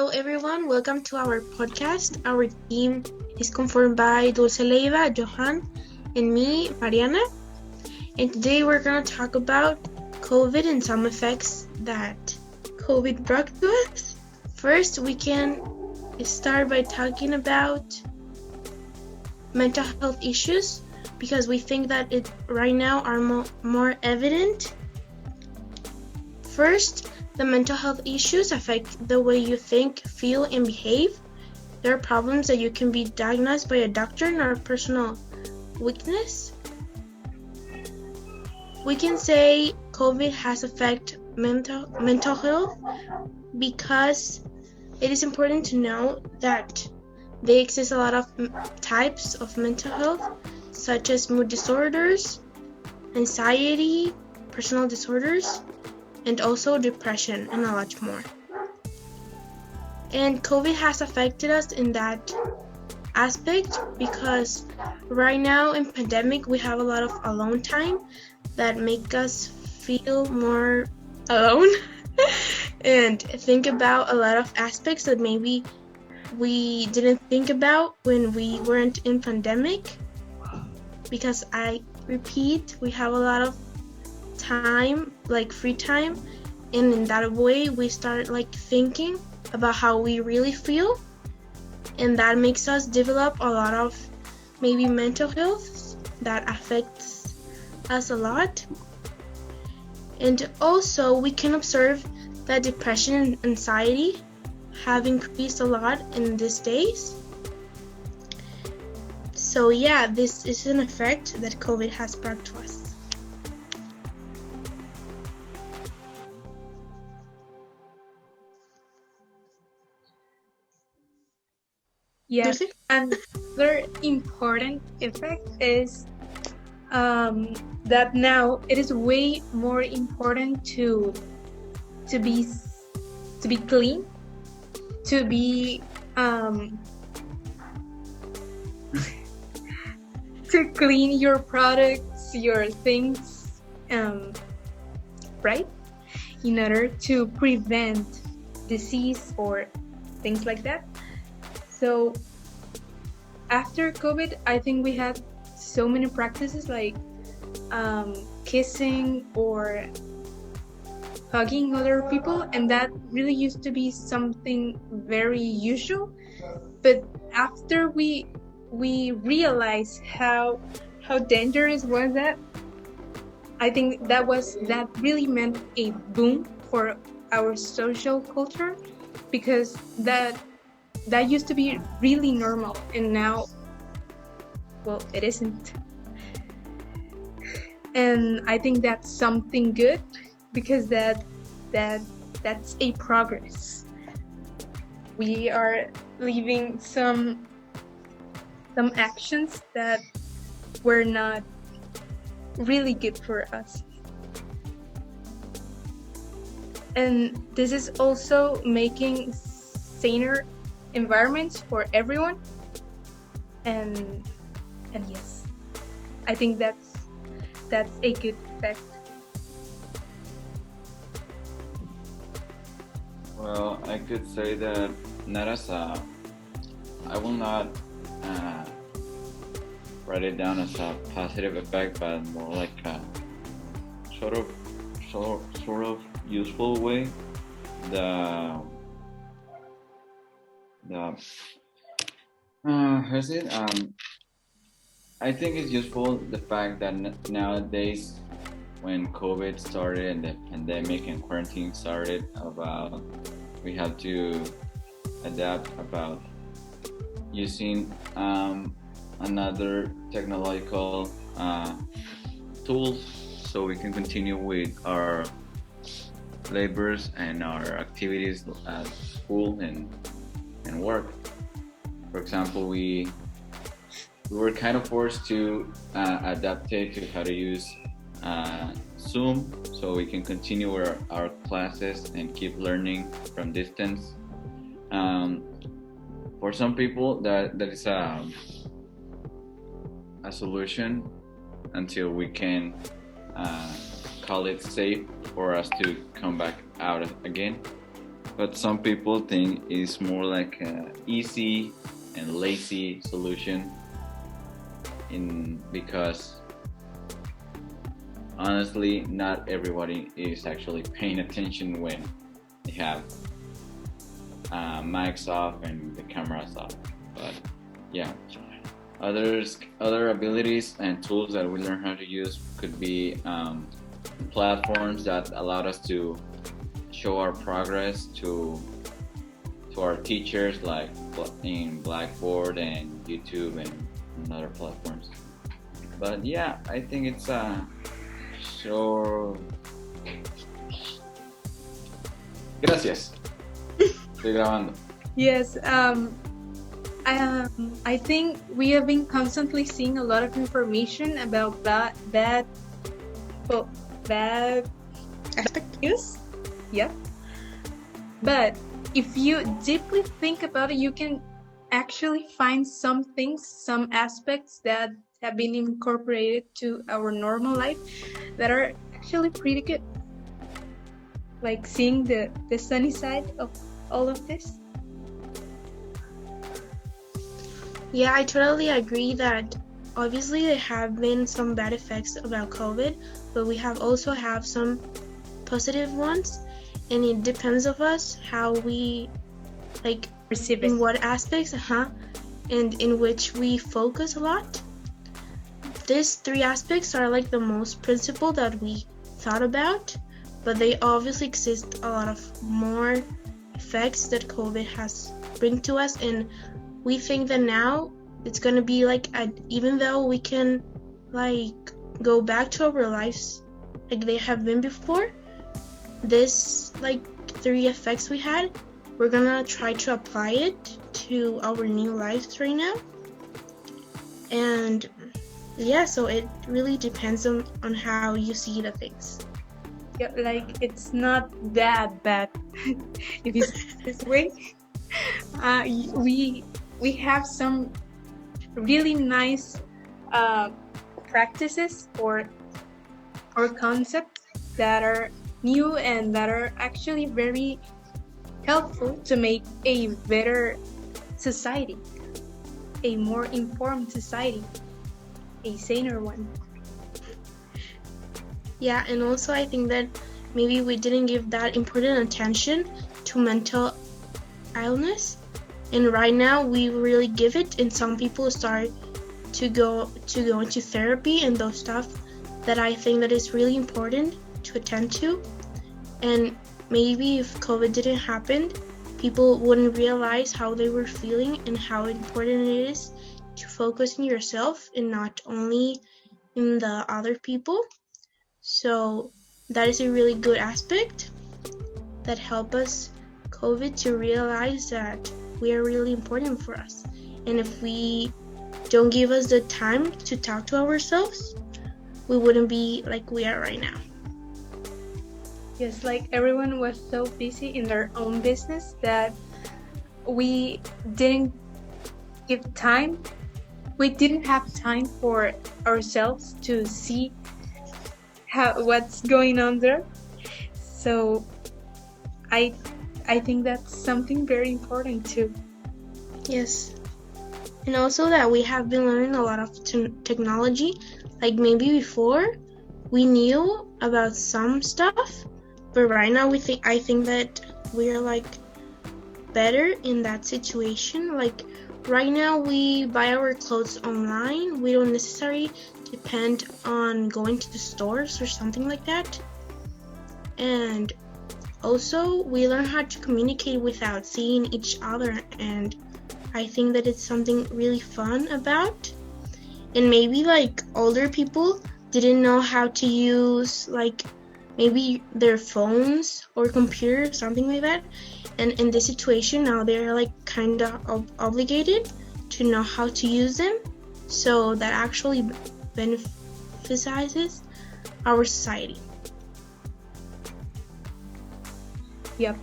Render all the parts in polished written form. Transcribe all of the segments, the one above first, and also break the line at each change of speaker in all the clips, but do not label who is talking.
everyone. Welcome to our podcast. Our team is conformed by Dulce Leiva, Johan, and me, Mariana. And today we're going to talk about COVID and some effects that COVID brought to us. First, we can start by talking about mental health issues because we think that it right now are more evident. First, the mental health issues affect the way you think, feel, and behave. There are problems that you can be diagnosed by a doctor, not a personal weakness. We can say COVID has affected mental health because it is important to know that there exist a lot of types of mental health, such as mood disorders, anxiety, personal disorders, and also depression, and a lot more. And COVID has affected us in that aspect because right now in pandemic we have a lot of alone time that make us feel more alone and think about a lot of aspects that maybe we didn't think about when we weren't in pandemic, because I repeat, we have a lot of time, like free time, and in that way we start like thinking about how we really feel, and that makes us develop a lot of maybe mental health that affects us a lot. And also we can observe that depression and anxiety have increased a lot in these days. So yeah, this is an effect that COVID has brought to us.
Yes, another important effect is that now it is way more important to be clean, to be to clean your products, your things, right? In order to prevent disease or things like that. So after COVID, I think we had so many practices like kissing or hugging other people, and that really used to be something very usual. But after we realized how dangerous was that, I think that really meant a boom for our social culture, because that used to be really normal, and now, well, it isn't. And I think that's something good, because that's a progress. We are leaving some actions that were not really good for us. And this is also making saner environments for everyone, and yes, I think that's a good effect.
Well, I could say that I will not write it down as a positive effect, but more like a sort of useful way. The how's it? I think it's useful the fact that nowadays, when COVID started and the pandemic and quarantine started, about we have to adapt about using another technological tools so we can continue with our labors and our activities at school and work. For example, we were kind of forced to adapt it to how to use Zoom, so we can continue our classes and keep learning from distance. For some people, that is a solution until we can call it safe for us to come back out again. but some people think it's more like a easy and lazy solution because honestly not everybody is actually paying attention when they have mics off and the cameras off. But yeah, other abilities and tools that we learn how to use could be platforms that allowed us to show our progress to our teachers, like in Blackboard and YouTube and other platforms. But yeah, I think it's so. Gracias. Estoy grabando.
Yes, I think we have been constantly seeing a lot of information about bad news. Yep. But if you deeply think about it, you can actually find some things, some aspects that have been incorporated to our normal life that are actually pretty good. Like seeing the sunny side of all of this.
Yeah, I totally agree that obviously there have been some bad effects about COVID, but we have also have some positive ones, and it depends of us how we
Receive
in
it.
what aspects, and in which we focus a lot. These three aspects are like the most principal that we thought about, but they obviously exist a lot of more effects that COVID has bring to us, and we think that now it's gonna be like even though we can like go back to our lives like they have been before, this like three effects we had, we're gonna try to apply it to our new lives right now. And yeah, so it really depends on how you see the things.
Yeah, like it's not that bad if you see it this way. We have some really nice practices or concepts that are new and that are actually very helpful to make a better society, a more informed society, a saner one.
Yeah, and also I think that maybe we didn't give that important attention to mental illness, and right now we really give it, and some people start to go into therapy and those stuff that I think that is really important to attend to. And maybe if COVID didn't happen, people wouldn't realize how they were feeling and how important it is to focus on yourself and not only in the other people. So that is a really good aspect that help us COVID to realize that we are really important for us. And if we don't give us the time to talk to ourselves, we wouldn't be like we are right now.
Yes, like everyone was so busy in their own business that we didn't give time. We didn't have time for ourselves to see what's going on there. So I think that's something very important too.
Yes. And also that we have been learning a lot of technology. Like maybe before we knew about some stuff, but right now I think that we're like better in that situation. Like right now we buy our clothes online. We don't necessarily depend on going to the stores or something like that. And also we learn how to communicate without seeing each other, and I think that it's something really fun about. And maybe like older people didn't know how to use like maybe their phones or computers, something like that. And in this situation now they're like kind of obligated to know how to use them. So that actually beneficializes our society.
Yep.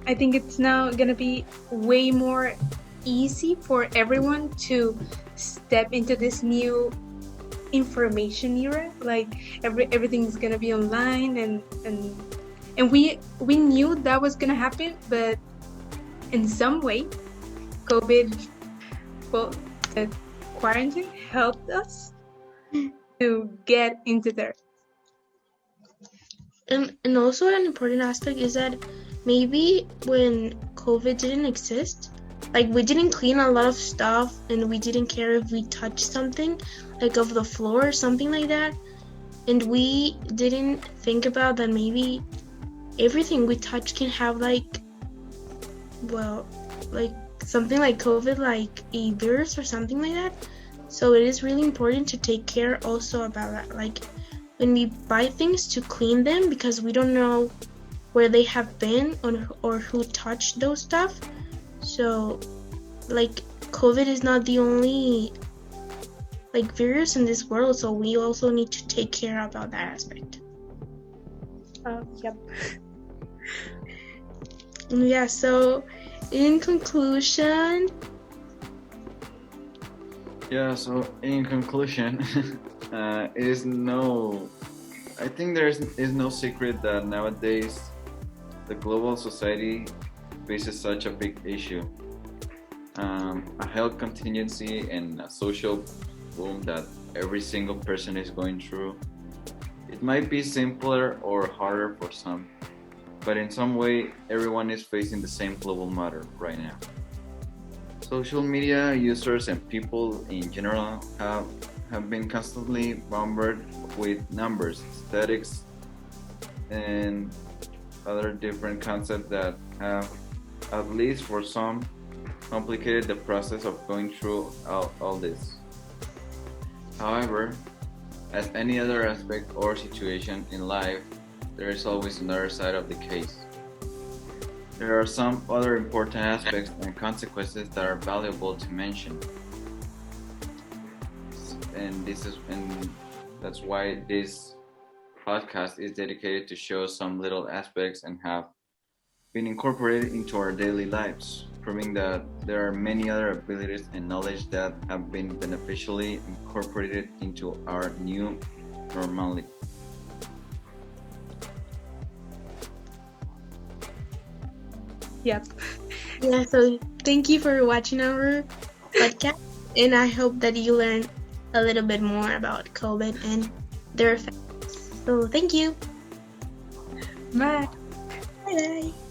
I think it's now gonna be way more easy for everyone to step into this new information era. Like everything's gonna be online, and and we knew that was gonna happen, but in some way, COVID, well, the quarantine helped us to get into there.
And also an important aspect is that maybe when COVID didn't exist, like we didn't clean a lot of stuff and we didn't care if we touched something like of the floor or something like that, and we didn't think about that maybe everything we touch can have like something like COVID, like a virus or something like that. So it is really important to take care also about that, like when we buy things, to clean them, because we don't know where they have been or who touched those stuff. So like COVID is not the only like virus in this world, so we also need to take care about that aspect.
Yep.
Yeah, so in conclusion,
So in conclusion, I think there is no secret that nowadays the global society faces such a big issue. A health contingency and a social boom that every single person is going through. It might be simpler or harder for some, but in some way, everyone is facing the same global matter right now. Social media users and people in general have been constantly bombarded with numbers, statistics, and other different concepts that have, at least for some, complicated the process of going through all this. However, as any other aspect or situation in life, there is always another side of the case. There are some other important aspects and consequences that are valuable to mention. And that's why this podcast is dedicated to show some little aspects and have been incorporated into our daily lives, proving that there are many other abilities and knowledge that have been beneficially incorporated into our new normality.
Yep.
yeah, so thank you for watching our podcast, and I hope that you learned a little bit more about COVID and their effects. So thank you.
Bye.
Bye bye.